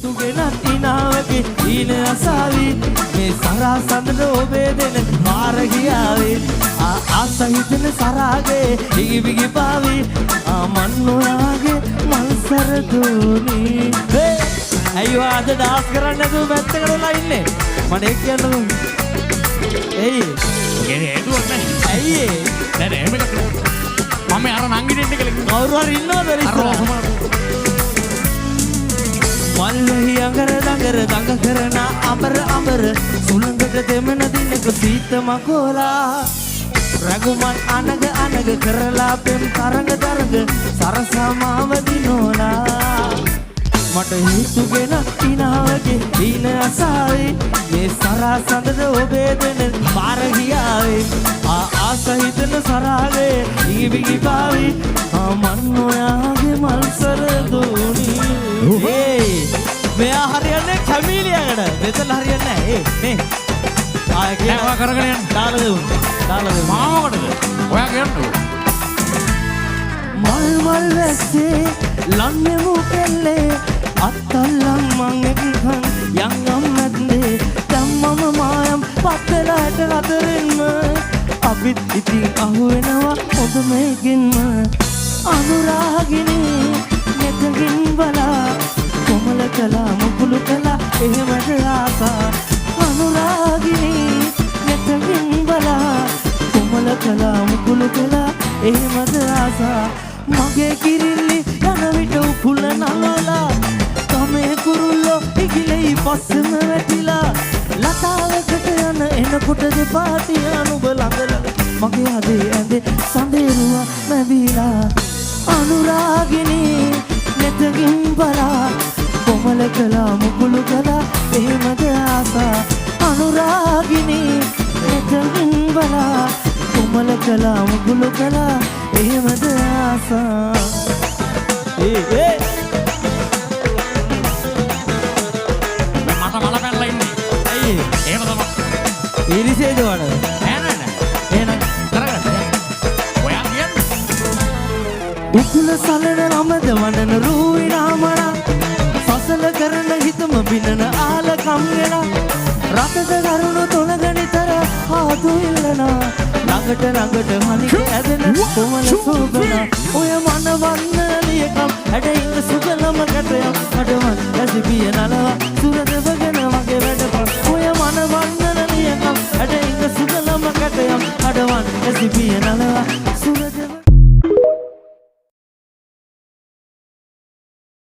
තුගෙනත් ඉනාවගේ ඊන අසාවි මේ සරා සඳන ඔබේ දෙන මාර ගියාවේ ආසහිතන සරාගේ ඉගිබිගි පාවි මන් ඔයාගේ මල්සර දෝනි අයියෝ අද ඩාන්ස් කරන්න නැතුව පැත්තකට වෙලා ඉන්නේ මට ඒක කියන්න එයි ගෙනේ එදුවක් නැහැ අයියේ දැන් එහෙම එකක් මම අර නංගි දෙන්න කියලා කවුරු හරි ඉන්නවද ඉස්සරහ මල්ලහි අඟර දඟ කරන අමර සුළඟට දෙමන දිනක සීත මකෝලා රගුමන් අනග කරලා පෙම් තරඟ සරසමාව දිනෝලා මට හිතුගෙන ඉනාවගේ ඊන අසාවේ මේ සරා සඳන ඔබේ දෙන පාර ගියාවේ ආසහිතන සරාගේ ඉගිබිගි පාවි මන් ඔයාගේ මල්සර දෝනි මෙයා හරියන්නේ කැමීලියකට මෙතන හරියන්නේ නැහැ මේ ආයෙ කියනවා කරගෙන යන්න දාලා දෙමු මාමකටද ඔයා කියන්නේ මල් වැස්සේ ලන්නේ මුකෙල්ලේ අත්තල්ලන් මං එක්කන් යංගම් මැද්දේ ධම්මම මායම් පත්තලට අතරින්ම අපිත් ඉතින් අහු වෙනවා ඔබ මේකින්ම අනුරාගිනේ මෙතකින් බලා කොමල කලා මුකුළු කලා එහෙමද ආසා අනුරාගිනේ මෙතකින් බලා කොමල කලා මුකුළු කලා එහෙමද ආසා මගේ කිරිල්ලි යන විට උකුල නලලා කමේ කුරුල්ලෝ ඉගිලෙයි පස්සෙම වැටිලා ලතාවකට යන එනකොට දෙපා තියන ඔබ ළඟ මගේ අදේ ඇඳේ සඳේරුවා මැදිලා අනුරාගිනේ මෙතකින් බලා කොමල කලා මුකුළු කලා එහෙමද ආසා අනුරාගිනේ මෙතකින් බලා කොමල කලා මුකුළු කලා එහෙමද ආසා මට මල පැනලා ඉන්නේ අයියේ එහෙම තමයි ඉරිසේද වඩ නෑ එහෙනම් කරගන්න ඔයා කියන්නේ උකුල සලන රමද වඩන රූවිනාමනා සසල කරන හිතම බිනන ආල කම්ගෙනා රටද කරුණු තොලගනිතර ආතු ඉල්ලනා ළඟට හනික ඇදෙන කොමල සෝබන ඔය මන වන්න ලියකම් හැඩ ඉන්න සුගලම කැටයක් අඩවන් ඇසිපිය නලවා